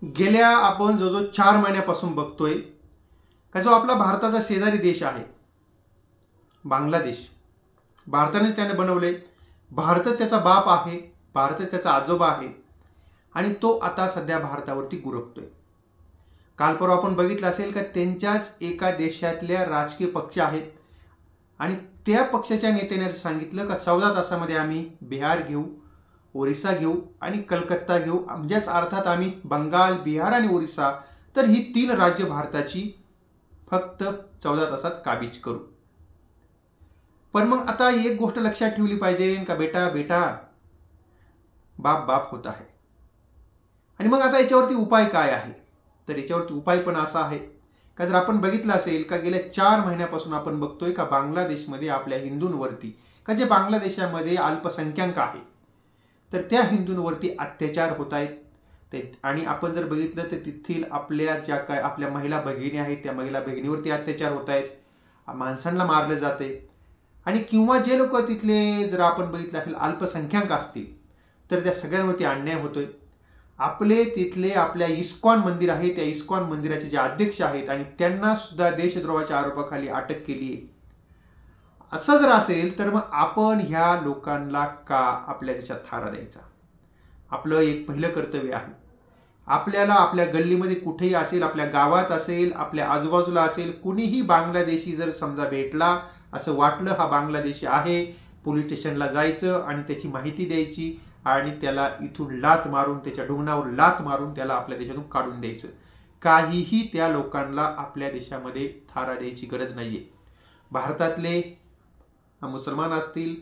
गेल्या आपण जो 4 महिन्यापासून बघतोय का जो आपला भारताचा शेजारी देश आहे बांगलादेश, भारतानेच त्याने बनवले, भारतच त्याचा बाप आहे, भारतच त्याचा आजोबा आहे आणि तो आता सध्या भारतावरती गुरफतोय. काल परवा आपण बघितलं असेल का त्यांच्याच एका देशातल्या राजकीय पक्ष आहेत आणि त्या पक्षाच्या नेत्याने असं सांगितलं का 14 तासामध्ये आम्ही बिहार घेऊ, ओरिसा घेऊ आणि कलकत्ता घेऊ, म्हणजेच अर्थात आम्ही बंगाल, बिहार आणि ओरिसा, तर ही 3 राज्य भारताची फक्त 14 तासात काबीज करू. पण मग आता एक गोष्ट लक्षात ठेवली पाहिजे का बेटा बेटा बाप बाप होत आहे. आणि मग आता याच्यावरती उपाय काय आहे? तर याच्यावरती उपाय पण असा आहे का जर आपण बघितलं असेल का गेल्या 4 महिन्यापासून आपण बघतोय का बांगलादेशमध्ये आपल्या हिंदूंवरती, का जे बांगलादेशामध्ये अल्पसंख्याक आहे तर त्या हिंदूंवरती अत्याचार होत आहेत. आणि आपण जर बघितलं तर तिथील आपल्या ज्या काय आपल्या महिला भगिनी आहेत त्या महिला भगिनीवरती अत्याचार होत आहेत, माणसांना मारले जाते. आणि किंवा जे लोक तिथले जर आपण बघितलं असेल अल्पसंख्याक असतील तर त्या सगळ्यांवरती अन्याय होतोय. आपले तिथले आपल्या इस्कॉन मंदिर आहे, त्या इस्कॉन मंदिराचे जे अध्यक्ष आहेत आणि त्यांना सुद्धा देशद्रोहाच्या आरोपाखाली अटक केली आहे. असं जर असेल तर मग आपण ह्या लोकांना का आपल्या देशात थारा द्यायचा? आपलं एक पहिलं कर्तव्य आहे. आपल्याला आपल्या गल्लीमध्ये कुठेही असेल, आपल्या गावात असेल, आपल्या आजूबाजूला असेल, कुणीही बांगलादेशी जर समजा भेटला, असं वाटलं हा बांगलादेशी आहे, पोलीस स्टेशनला जायचं आणि त्याची माहिती द्यायची आणि त्याला इथून लात मारून, त्याच्या ढुंगणावर लात मारून त्याला आपल्या देशातून काढून द्यायचं. काहीही त्या लोकांना आपल्या देशामध्ये थारा द्यायची गरज नाहीये. भारतातले मुसलमान असतील,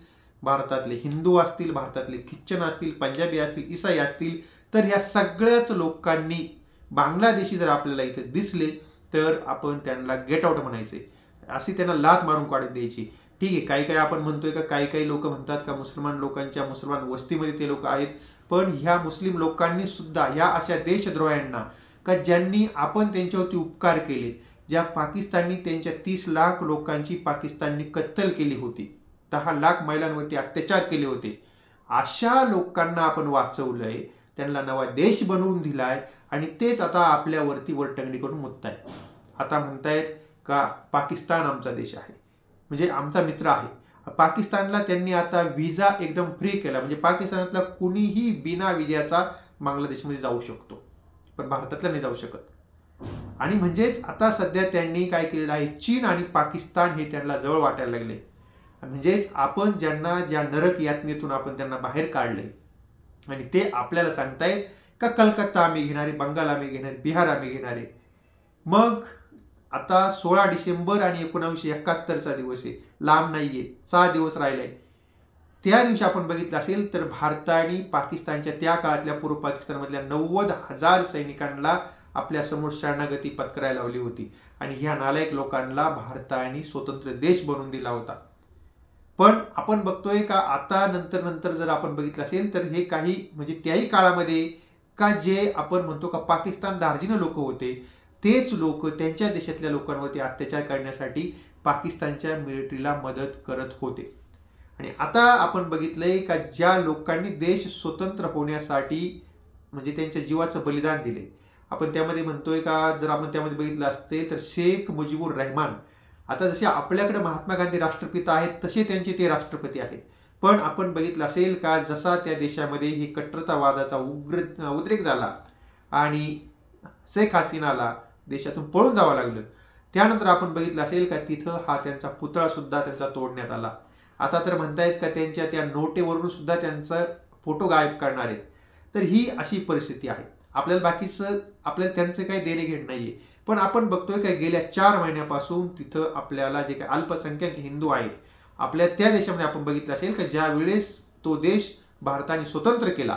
भारतातले हिंदू असतील, भारतातले ख्रिश्चन असतील, पंजाबी असतील, ईसाई असतील, तर ह्या सगळ्याच लोकांनी बांगलादेशी जर आपल्याला इथे दिसले तर आपण त्यांना गेट आउट म्हणायचे, अशी त्यांना लात मारून काढून द्यायची. ठीक आहे, काही काही आपण म्हणतोय का काही लोक म्हणतात का मुसलमान लोकांच्या मुसलमान वस्तीमध्ये ते लोक आहेत, पण ह्या मुस्लिम लोकांनी सुद्धा ह्या अशा देशद्रोह्यांना का ज्यांनी आपण त्यांच्यावरती उपकार केले, ज्या पाकिस्ताननी त्यांच्या 30 लाख लोकांची पाकिस्ताननी कत्तल केली होती, 10 लाख महिलांवरती अत्याचार केले होते, अशा लोकांना आपण वाचवलंय, त्यांना नवा देश बनवून दिलाय आणि तेच आता आपल्यावरती वरटंगडी करून मुततायत. आता म्हणतायत का पाकिस्तान आमचा देश आहे, म्हणजे आमचा मित्र आहे. पाकिस्तानला त्यांनी आता विजा एकदम फ्री केला, म्हणजे पाकिस्तानातला कुणीही बिना विजाचा बांगलादेशमध्ये जाऊ शकतो, पण भारतातला नाही जाऊ शकत. आणि म्हणजेच आता सध्या त्यांनी काय केलेलं आहे, चीन आणि पाकिस्तान हे त्यांना जवळ वाटायला लागले. म्हणजेच आपण ज्यांना ज्या नरक यातनेतून आपण त्यांना बाहेर काढले आणि ते आपल्याला सांगतायत का कलकत्ता आम्ही घेणारे, बंगाल आम्ही घेणारे, बिहार आम्ही घेणारे. मग आता 16 डिसेंबर आणि 1971चा दिवस आहे, लांब नाहीये, 6 दिवस राहिलाय. त्या दिवशी आपण बघितलं असेल तर भारताने पाकिस्तानच्या त्या काळातल्या पूर्व पाकिस्तानमधल्या 90,000 सैनिकांना आपल्या समोर शरणागती पत्करायला लावली होती आणि ह्या नालायक लोकांना भारताने स्वतंत्र देश बनवून दिला होता. पण आपण बघतोय का आता नंतर जर आपण बघितलं असेल तर हे काही म्हणजे त्याही काळामध्ये का जे आपण म्हणतो का पाकिस्तान धार्जिणे लोक होते, तेच लोक त्यांच्या देशातल्या लोकांवरती अत्याचार करण्यासाठी पाकिस्तानच्या मिलिटरीला मदत करत होते. आणि आता आपण बघितलंय का ज्या लोकांनी देश स्वतंत्र होण्यासाठी म्हणजे त्यांच्या जीवाचं बलिदान दिले, आपण त्यामध्ये म्हणतोय का जर आपण त्यामध्ये बघितलं असते तर शेख मुजीबुर रहमान, आता जसे आपल्याकडे महात्मा गांधी राष्ट्रपिता आहेत तसे त्यांचे ते राष्ट्रपती आहेत. पण आपण बघितलं असेल का जसा त्या देशामध्ये ही कट्टरतावादाचा उद्रेक झाला आणि शेख हसीनाला देशातून पळून जावं लागलं, त्यानंतर आपण बघितलं असेल का तिथं हा त्यांचा पुतळा सुद्धा त्यांचा तोडण्यात आला. आता तर म्हणतायत का त्यांच्या त्या नोटेवरून सुद्धा त्यांचा फोटो गायब करणार आहेत. तर ही अशी परिस्थिती आहे. आपल्याला बाकीचं आपल्याला त्यांचं काही देणे घेणं नाहीये, पण आपण बघतोय का गेल्या 4 महिन्यापासून तिथं आपल्याला जे काही अल्पसंख्याक हिंदू आहेत आपल्या त्या देशामध्ये आपण बघितलं असेल का ज्या वेळेस तो देश भारताने स्वतंत्र केला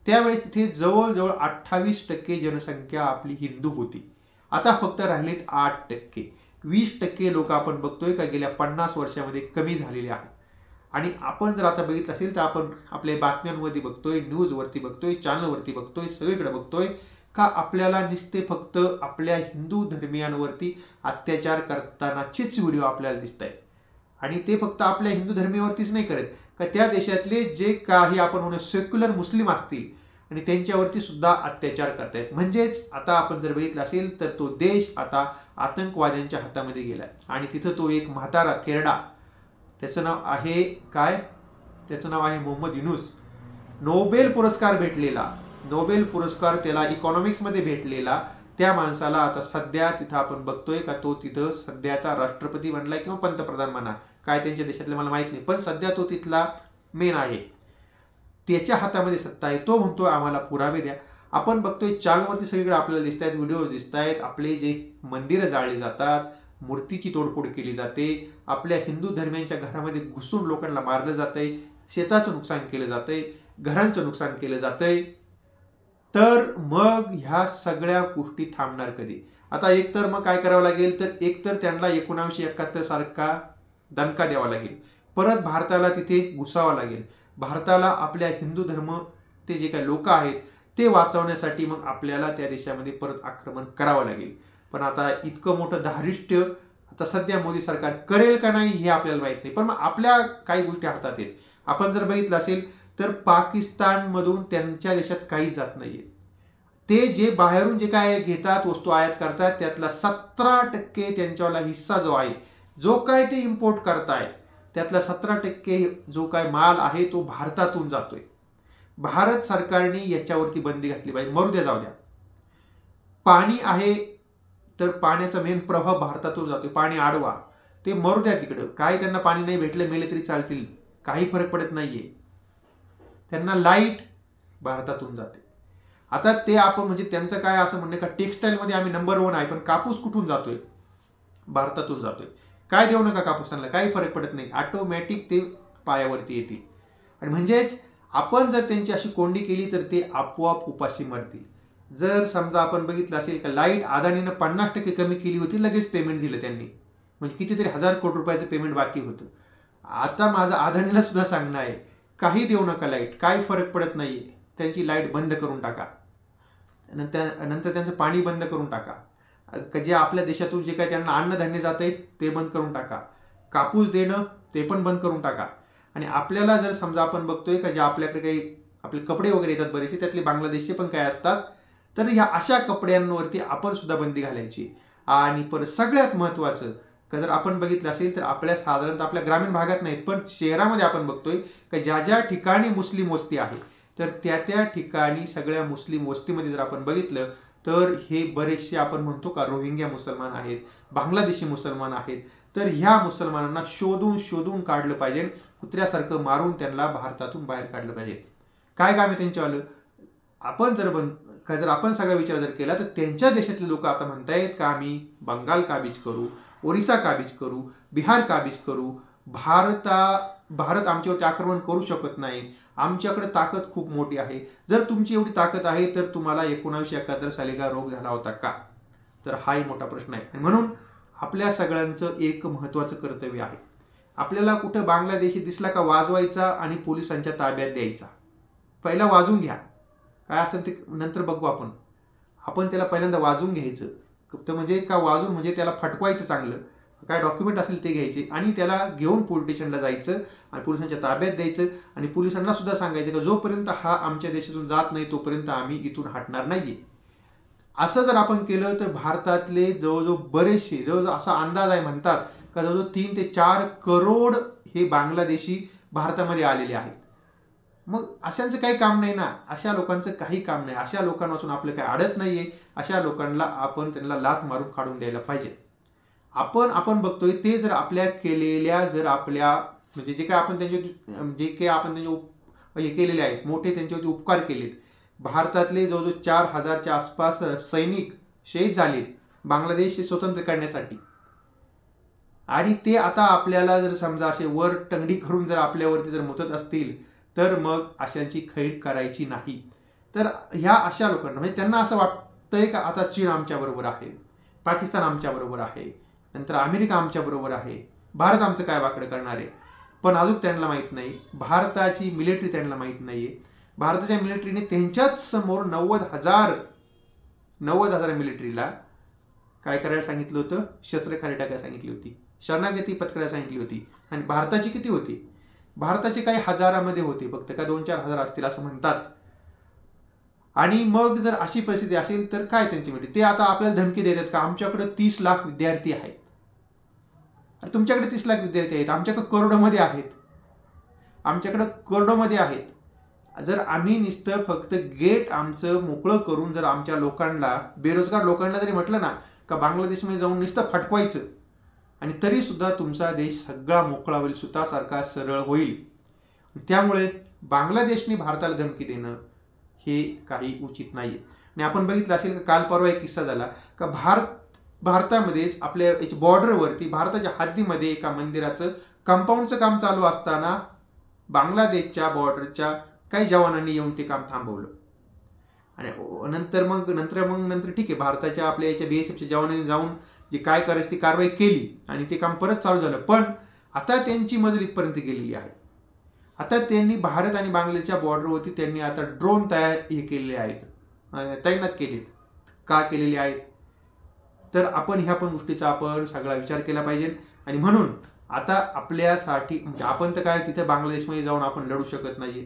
त्यावेळेस तिथे जवळजवळ 28% जनसंख्या आपली हिंदू होती. आता फक्त राहिलेत 8%. 20% लोक आपण बघतोय का गेल्या 50 वर्षामध्ये कमी झालेले आहेत. आणि आपण जर आता बघितलं असेल तर आपण आपल्या बातम्यांमध्ये बघतोय, न्यूजवरती बघतोय, चॅनलवरती बघतोय, सगळीकडे बघतोय का आपल्याला नुसते फक्त आपल्या हिंदू धर्मियांवरती अत्याचार करतानाचेच व्हिडिओ आपल्याला दिसत आहेत. आणि ते फक्त आपल्या हिंदू धर्मियांवरतीच नाही करत का त्या देशातले जे काही आपण म्हणू सेक्युलर मुस्लिम असतील आणि त्यांच्यावरती सुद्धा अत्याचार करतायत. म्हणजेच आता आपण जर बघितलं असेल तर तो देश आता आतंकवाद्यांच्या हातामध्ये गेलाय आणि तिथं तो एक म्हातारा थेरडा, त्याचं नाव आहे काय, त्याचं नाव आहे मोहम्मद युनूस, नोबेल पुरस्कार भेटलेला, नोबेल पुरस्कार त्याला इकॉनॉमिक्समध्ये भेटलेला त्या माणसाला आता सध्या तिथं आपण बघतोय का तो तिथं सध्याचा राष्ट्रपती बनलाय किंवा पंतप्रधान म्हणा, काय त्यांच्या देशातले मला माहित नाही, पण सध्या तो तिथला मेन आहे, त्याच्या हातामध्ये सत्ता आहे. तो म्हणतोय आम्हाला पुरावे द्या. आपण बघतोय चॅनलवरती सगळीकडे आपल्याला दिसत आहेत, व्हिडिओ दिसत आहेत, आपले जे मंदिरं जाळली जातात, मूर्तीची तोडफोड केली जाते, आपल्या हिंदू धर्मियांच्या घरामध्ये घुसून लोकांना मारलं जातंय, शेताचं नुकसान केलं जातंय, घरांचं नुकसान केलं जातंय. तर मग ह्या सगळ्या गोष्टी थांबणार कधी? आता एकतर मग काय करावं लागेल, तर एकतर त्यांना 1971 सारखा दणका द्यावा लागेल, परत भारताला तिथे घुसावं लागेल, भारताला आपल्या हिंदू धर्म ते जे काही लोक आहेत ते वाचवण्यासाठी मग आपल्याला त्या देशामध्ये परत आक्रमण करावं लागेल. पण आता इतकं मोठं धारिष्ट्य आता सध्या मोदी सरकार करेल का नाही हे आपल्याला माहित नाही, पण मग आपल्या काही गोष्टी हातात आहेत. आपण जर बघितलं असेल तर पाकिस्तानमधून त्यांच्या देशात काही जात नाहीये. ते जे बाहेरून जे काय घेतात, वस्तू आयात करतात, त्यातला 17% त्यांच्यावाला हिस्सा जो आहे, जो काय ते इम्पोर्ट करतायत त्यातला 17% जो काय माल आहे तो भारतातून जातोय. भारत सरकारने याच्यावरती बंदी घातली पाहिजे. मरू द्या, जाऊ द्या, पाणी आहे तर पाण्याचा मेन प्रभाव भारतातून जातोय, पाणी अडवा, ते मरू द्या तिकडं, काय त्यांना पाणी नाही भेटलं मेले तरी चालतील, काही फरक पडत नाहीये. त्यांना लाईट भारतातून जाते. आता ते आपण म्हणजे त्यांचं काय असं म्हणणं का टेक्स्टाईलमध्ये आम्ही नंबर 1 आहे, पण कापूस कुठून जातोय? भारतातून जातोय. काय देऊ नका कापूस, त्यांना काही फरक पडत नाही, ऑटोमॅटिक ते पायावरती येते. आणि म्हणजेच आपण जर त्यांची अशी कोंडी केली तर ते आपोआप उपाशी मरतील. जर समजा आपण बघितलं असेल का लाईट अदानीनं 50% कमी केली होती, लगेच पेमेंट दिलं त्यांनी, म्हणजे कितीतरी 1000 कोटी रुपयाचं पेमेंट बाकी होतं. आता माझं अदानीला सुद्धा सांगणं आहे, काही देऊ नका लाईट, काही फरक पडत नाही, त्यांची लाईट बंद करून टाका, नंतर त्यांचं पाणी बंद करून टाका, जे आपल्या देशातून जे काही त्यांना अन्नधान्य जात आहे ते बंद करून टाका, कापूस देणं ते पण बंद करून टाका. आणि आपल्याला जर समजा आपण बघतोय का जे आपल्याकडे काही आपले कपडे वगैरे येतात बरेचसे, त्यातले बांगलादेशचे पण काय असतात, तर ह्या अशा कपड्यांवरती आपण सुद्धा बंदी घालायची. आणि परत सगळ्यात महत्त्वाचं का जर आपण बघितलं असेल तर आपल्या साधारणतः आपल्या ग्रामीण भागात नाहीत पण शहरामध्ये आपण बघतोय का ज्या ज्या ठिकाणी मुस्लिम वस्ती आहे तर त्या ठिकाणी सगळ्या मुस्लिम वस्तीमध्ये जर आपण बघितलं तर हे बरेचसे आपण म्हणतो का रोहिंग्या मुसलमान आहेत, बांगलादेशी मुसलमान आहेत, तर ह्या मुसलमानांना शोधून काढलं पाहिजे, कुत्र्यासारखं मारून त्यांना भारतातून बाहेर काढलं पाहिजे. काय काम आहे त्यांच्यावालं? आपण जर आपण सगळा विचार जर केला तर त्यांच्या देशातले लोक आता म्हणतायत का आम्ही बंगाल काबीज करू, ओरिसा काबीज करू, बिहार काबीज करू, भारत आमच्यावरती आक्रमण करू शकत नाही, आमच्याकडे ताकद खूप मोठी आहे. जर तुमची एवढी ताकद आहे तर तुम्हाला 1971 साली का रोग झाला होता का? तर हाही मोठा प्रश्न आहे. आणि म्हणून आपल्या सगळ्यांचं एक महत्त्वाचं कर्तव्य आहे, आपल्याला कुठं बांगलादेशी दिसला का वाजवायचा आणि पोलिसांच्या ताब्यात द्यायचा. पहिला वाजून घ्या, काय असेल ते नंतर बघू आपण त्याला पहिल्यांदा वाजून घ्यायचं. तर म्हणजे का वाजून म्हणजे त्याला फटकवायचं, चांगलं काय डॉक्युमेंट असेल ते घ्यायचे आणि त्याला घेऊन पोलीस स्टेशनला जायचं आणि पोलिसांच्या ताब्यात द्यायचं. आणि पोलिसांना सुद्धा सांगायचं की जोपर्यंत हा आमच्या देशातून जात नाही तोपर्यंत आम्ही इथून हटणार नाहीये. असं जर आपण केलं तर भारतातले जवळजवळ बरेचसे, जवळजवळ असा अंदाज आहे म्हणतात का जवळजवळ 3 ते 4 करोड हे बांगलादेशी भारतामध्ये आलेले आहेत. मग अशांचं काही काम नाही ना, अशा लोकांचं काही काम नाही, अशा लोकांपासून आपलं काही अडत नाहीये, अशा लोकांना आपण त्यांना लाथ मारून काढून द्यायला पाहिजे. आपण बघतोय ते जर आपल्या केलेल्या जर आपल्या म्हणजे जे काय आपण त्यांचे हे केलेले आहेत मोठे त्यांच्यावरती उपकार केलेत, भारतातले जवळजवळ 4000च्या आसपास सैनिक शहीद झालेत बांगलादेश स्वतंत्र करण्यासाठी. आणि ते आता आपल्याला जर समजा असे वर टंगडी करून जर आपल्यावरती जर मुतत असतील तर मग अशांची खैर करायची नाही. तर ह्या अशा लोकांना म्हणजे त्यांना असं वाटतंय का आता चीन आमच्याबरोबर आहे, पाकिस्तान आमच्याबरोबर आहे, नंतर अमेरिका आमच्याबरोबर आहे, भारत आमचं काय वाकडं करणार आहे. पण अजून त्यांना माहीत नाही, भारताची मिलिटरी त्यांना माहीत नाही आहे. भारताच्या मिलिटरीने त्यांच्याच समोर 90,000 मिलिटरीला काय करायला सांगितलं होतं, शस्त्रखाली टाकायला सांगितली होती, शरणागती पत्करायला सांगितली होती. आणि भारताची किती होती? भारताचे काही हजारामध्ये होते, फक्त का 2-4 हजार असतील असं म्हणतात. आणि मग जर अशी परिस्थिती असेल तर काय त्यांची म्हणजे ते आता आपल्याला धमकी देतात का आमच्याकडे 30 लाख विद्यार्थी आहेत. तुमच्याकडे 30 लाख विद्यार्थी आहेत, आमच्याकडे करोडोमध्ये आहेत. आमच्याकडे करोडोमध्ये आहेत. जर आम्ही नुसतं फक्त गेट आमचं मोकळं करून जर आमच्या लोकांना, बेरोजगार लोकांना जरी म्हटलं ना का बांगलादेशमध्ये जाऊन नुसतं फटकवायचं आणि तरी सुद्धा तुमचा देश सगळा मोकळा होईल, सुतासारखा सरळ होईल. त्यामुळे बांगलादेशने भारताला धमकी देणं हे काही उचित नाही. आणि आपण बघितलं असेल का काल परवा एक किस्सा झाला का भारतामध्येच आपल्या बॉर्डरवरती भारताच्या हद्दीमध्ये एका मंदिराचं कंपाऊंडचं काम चालू असताना बांगलादेशच्या बॉर्डरच्या काही जवानांनी येऊन ते काम थांबवलं. आणि नंतर ठीक आहे, भारताच्या आपल्या याच्या BSFच्या जवानांनी जाऊन जे काय करायचं ती कारवाई केली आणि ते काम परत चालू झालं. पण आता त्यांची मजल इथपर्यंत गेलेली आहे. आता त्यांनी भारत आणि बांगलादेशच्या बॉर्डरवरती त्यांनी आता ड्रोन केलेले आहेत, तैनात केलेत. का केलेले आहेत तर आपण ह्या पण गोष्टीचा आपण सगळा विचार केला पाहिजे. आणि म्हणून आता आपल्यासाठी म्हणजे आपण तर काय तिथे बांगलादेशमध्ये जाऊन आपण लढू शकत नाहीये,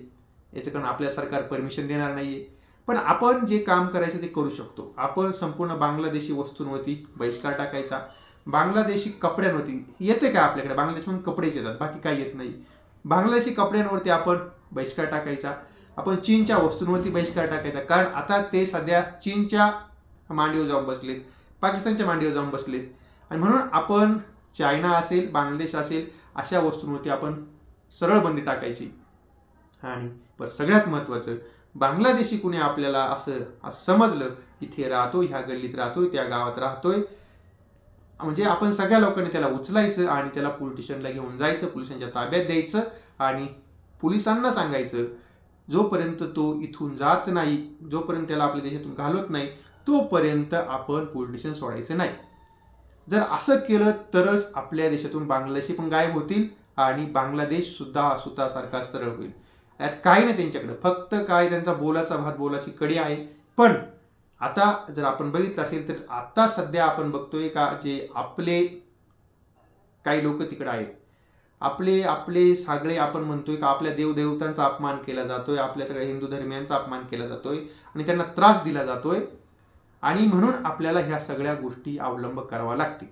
याचं कारण आपल्या सरकार परमिशन देणार नाहीये. पण आपण जे काम करायचं ते करू शकतो. आपण संपूर्ण बांगलादेशी वस्तूंवरती बहिष्कार टाकायचा. बांगलादेशी कपड्यांवरती येते काय आपल्याकडे, बांगलादेशमधून कपडेच येतात, बाकी काही येत नाही. बांगलादेशी कपड्यांवरती आपण बहिष्कार टाकायचा. आपण चीनच्या वस्तूंवरती बहिष्कार टाकायचा, कारण आता ते सध्या चीनच्या मांडीवर जाऊन बसलेत, पाकिस्तानच्या मांडीवर जाऊन बसलेत. आणि म्हणून आपण चायना असेल, बांगलादेश असेल, अशा वस्तूंवरती आपण सरळ बंदी टाकायची. आणि पण सगळ्यात महत्त्वाचं, बांगलादेशी कुणी आपल्याला असं समजलं, इथे राहतोय, ह्या गल्लीत राहतोय, त्या गावात राहतोय, म्हणजे आपण सगळ्या लोकांनी त्याला उचलायचं आणि त्याला पोलीस स्टेशनला घेऊन जायचं, पोलिसांच्या ताब्यात द्यायचं आणि पोलिसांना सांगायचं जोपर्यंत तो इथून जात नाही, जोपर्यंत त्याला आपल्या देशातून घालवत नाही, तोपर्यंत आपण पोलीस स्टेशन सोडायचं नाही. जर असं केलं तरच आपल्या देशातून बांगलादेशी पण गायब होतील आणि बांगलादेश सुद्धा सुतासारखा सरळ होईल. यात काही नाही त्यांच्याकडे, फक्त काय त्यांचा बोलाचा भात, बोलाची कडी आहे. पण आता जर आपण बघितलं असेल तर आता सध्या आपण बघतोय का जे आपले काही लोक तिकडे आहेत, आपले सगळे आपण म्हणतोय का आपल्या देवदेवतांचा अपमान केला जातोय, आपल्या सगळ्या हिंदू धर्मियांचा अपमान केला जातोय आणि त्यांना त्रास दिला जातोय. आणि म्हणून आपल्याला ह्या सगळ्या गोष्टी अवलंब करावा लागतील.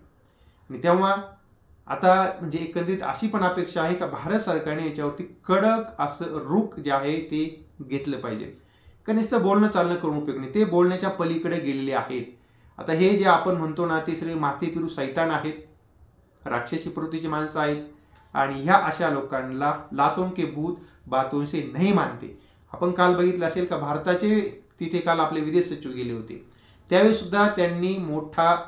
आणि तेव्हा आता म्हणजे एकंदरीत अशी पण अपेक्षा आहे का भारत सरकारने याच्यावरती कडक असं रुख जे आहे ते घेतलं पाहिजे. का नुसतं बोलणं चालणं करून उपयोग नाही, ते बोलण्याच्या पलीकडे गेलेले आहेत. आता हे जे आपण म्हणतो ना ते सगळे माथे फिरू सैतान आहेत, राक्षसी प्रवृत्तीची माणसं आहेत. आणि ह्या अशा लोकांना लातों के भूत बातों से नहीं मानते. आपण काल बघितलं असेल का भारताचे तिथे काल आपले विदेश सचिव गेले होते, त्यावेळी सुद्धा त्यांनी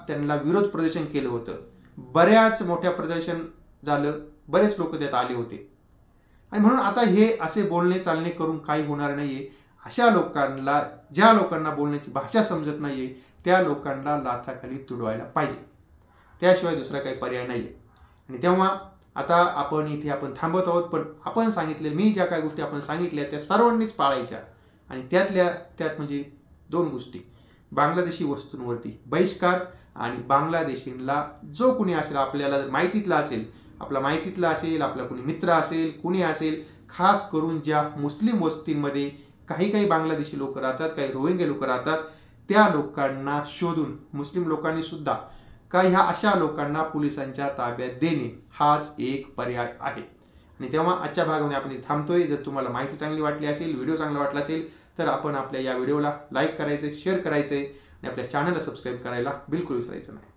त्यांना विरोध प्रदर्शन केलं होतं. बऱ्याच मोठ्या प्रदर्शन झालं, बरेच लोक त्यात आले होते. आणि म्हणून आता हे असे बोलणे चालणे करून काही होणार नाहीये. अशा लोकांना, ज्या लोकांना बोलण्याची भाषा समजत नाहीये, त्या लोकांना लाथाखाली तुडवायला पाहिजे, त्याशिवाय दुसरा काही पर्याय नाहीये. आणि तेव्हा आता आपण इथे आपण थांबत आहोत. पण आपण सांगितले, मी ज्या काही गोष्टी आपण सांगितल्या त्या सर्वांनीच पाळायच्या. आणि त्यात म्हणजे 2 गोष्टी, बांगलादेशी वस्तूंवरती बहिष्कार आणि बांगलादेशींना जो कुणी असेल, आपल्याला जर माहितीतला असेल, आपला कुणी मित्र असेल, कुणी असेल, खास करून ज्या मुस्लिम वस्तींमध्ये काही बांगलादेशी लोक राहतात, काही रोहिंग्या लोक राहतात, त्या लोकांना शोधून मुस्लिम लोकांनी सुद्धा का ह्या अशा लोकांना पोलिसांच्या ताब्यात देणे हाच एक पर्याय आहे. आणि तेव्हा आजच्या भागामध्ये आपण थांबतोय. जर तुम्हाला माहिती चांगली वाटली असेल, व्हिडिओ चांगला वाटला असेल तर आपण आपल्या या व्हिडिओला लाईक करायचे, शेअर करायचे आणि आपल्या चॅनलला सबस्क्राईब करायला बिलकुल विसरायचं नाही.